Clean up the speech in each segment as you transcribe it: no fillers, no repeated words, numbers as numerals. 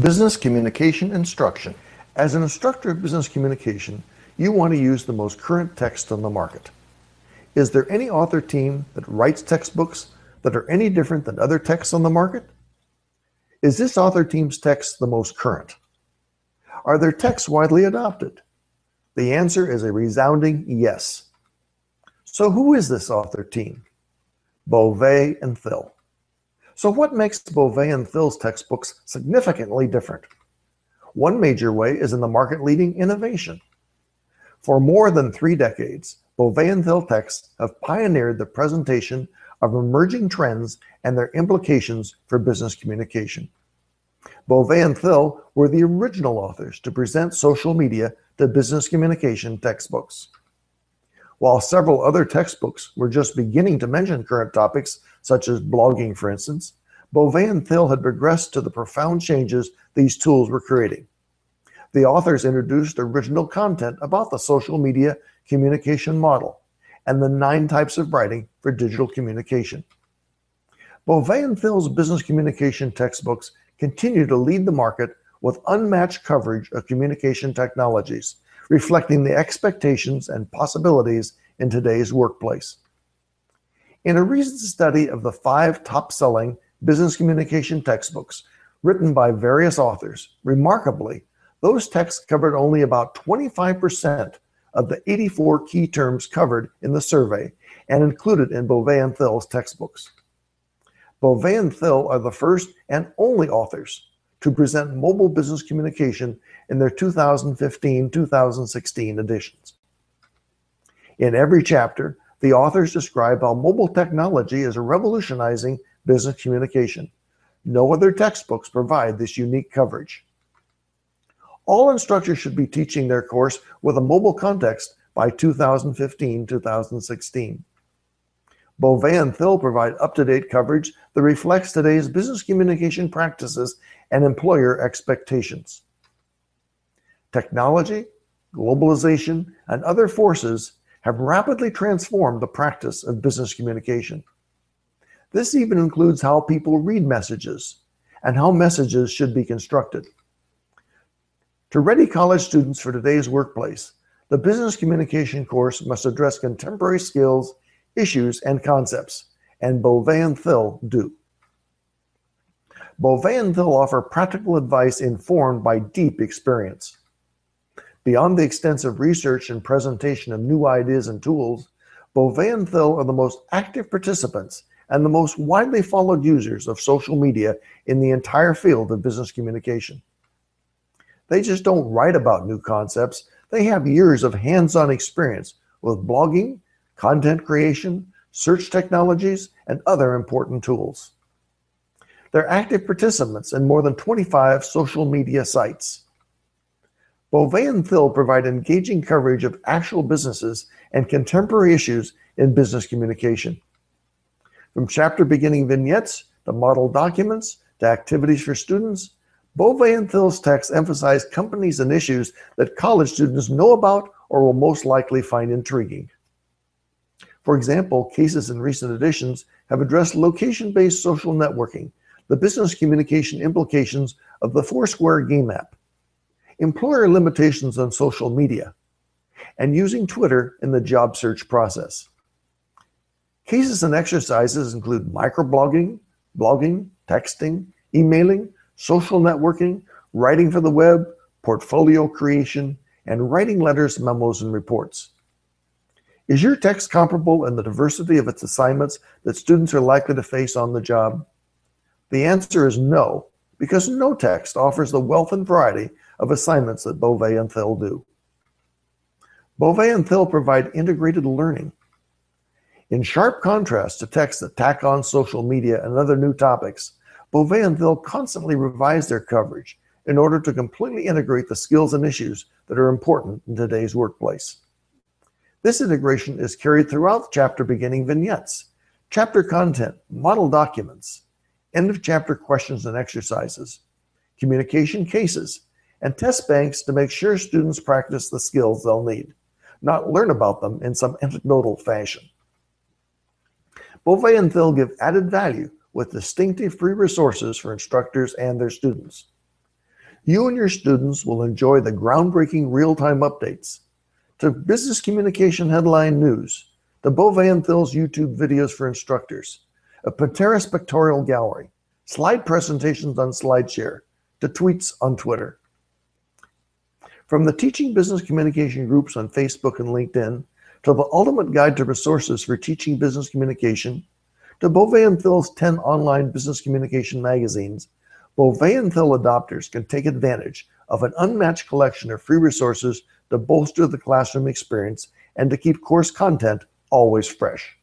Business communication instruction. As an instructor of business communication, you want to use the most current text on the market. Is there any author team that writes textbooks that are any different than other texts on the market? Is this author team's text the most current? Are their texts widely adopted? The answer is a resounding yes. So who is this author team? Beauvais and Thill. So what makes Beauvais and Thill's textbooks significantly different? One major way is in the market-leading innovation. For more than 3 decades, Beauvais and Thill texts have pioneered the presentation of emerging trends and their implications for business communication. Beauvais and Thill were the original authors to present social media to business communication textbooks. While several other textbooks were just beginning to mention current topics, such as blogging, for instance, Beauvais and Thill had progressed to the profound changes these tools were creating. The authors introduced original content about the social media communication model and the 9 types of writing for digital communication. Beauvais and Thill's business communication textbooks continue to lead the market with unmatched coverage of communication technologies, reflecting the expectations and possibilities in today's workplace. In a recent study of the 5 top-selling business communication textbooks written by various authors, remarkably, those texts covered only about 25% of the 84 key terms covered in the survey and included in Beauvais and Thill's textbooks. Beauvais and Thill are the first and only authors to present mobile business communication in their 2015-2016 editions. In every chapter, the authors describe how mobile technology is revolutionizing business communication. No other textbooks provide this unique coverage. All instructors should be teaching their course with a mobile context by 2015-2016. Beauvais and Thill provide up-to-date coverage that reflects today's business communication practices and employer expectations. Technology, globalization, and other forces have rapidly transformed the practice of business communication. This even includes how people read messages and how messages should be constructed. To ready college students for today's workplace, the business communication course must address contemporary skills, issues, and concepts, and Beauvais and Thill do. Beauvais and Thill offer practical advice informed by deep experience. Beyond the extensive research and presentation of new ideas and tools, Beauvais and Thill are the most active participants and the most widely followed users of social media in the entire field of business communication. They just don't write about new concepts, they have years of hands-on experience with blogging, content creation, search technologies, and other important tools. They're active participants in more than 25 social media sites. Beauvais and Thill provide engaging coverage of actual businesses and contemporary issues in business communication. From chapter beginning vignettes to model documents to activities for students, Beauvais and Thill's texts emphasize companies and issues that college students know about or will most likely find intriguing. For example, cases in recent editions have addressed location-based social networking, the business communication implications of the Foursquare game app, employer limitations on social media, and using Twitter in the job search process. Cases and exercises include microblogging, blogging, texting, emailing, social networking, writing for the web, portfolio creation, and writing letters, memos, and reports. Is your text comparable in the diversity of its assignments that students are likely to face on the job? The answer is no, because no text offers the wealth and variety of assignments that Beauvais and Thill do. Beauvais and Thill provide integrated learning. In sharp contrast to texts that tack on social media and other new topics, Beauvais and Thill constantly revise their coverage in order to completely integrate the skills and issues that are important in today's workplace. This integration is carried throughout chapter beginning vignettes, chapter content, model documents, end of chapter questions and exercises, communication cases, and test banks to make sure students practice the skills they'll need, not learn about them in some anecdotal fashion. Beauvais and Thill give added value with distinctive free resources for instructors and their students. You and your students will enjoy the groundbreaking real-time updates to business communication headline news, the Bo Van Thil's YouTube videos for instructors, a Pinterest pictorial gallery, slide presentations on SlideShare, to tweets on Twitter. From the Teaching Business Communication groups on Facebook and LinkedIn, to the ultimate guide to resources for teaching business communication, to Bo Van Thil's 10 online business communication magazines, Bo Van Til adopters can take advantage of an unmatched collection of free resources to bolster the classroom experience and to keep course content always fresh.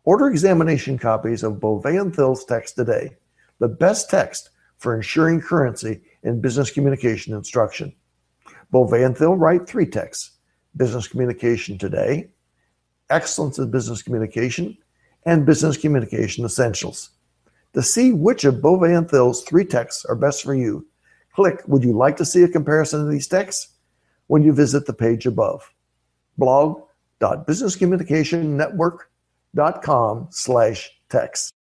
Order examination copies of Bo Van Thil's text today, the best text for ensuring currency in business communication instruction. Bo Van Til write 3 texts: Business Communication Today, Excellence in Business Communication, and Business Communication Essentials. To see which of Bo Van Thil's 3 texts are best for you, click "Would you like to see a comparison of these texts?" when you visit the page above. blog.businesscommunicationnetwork.com/text.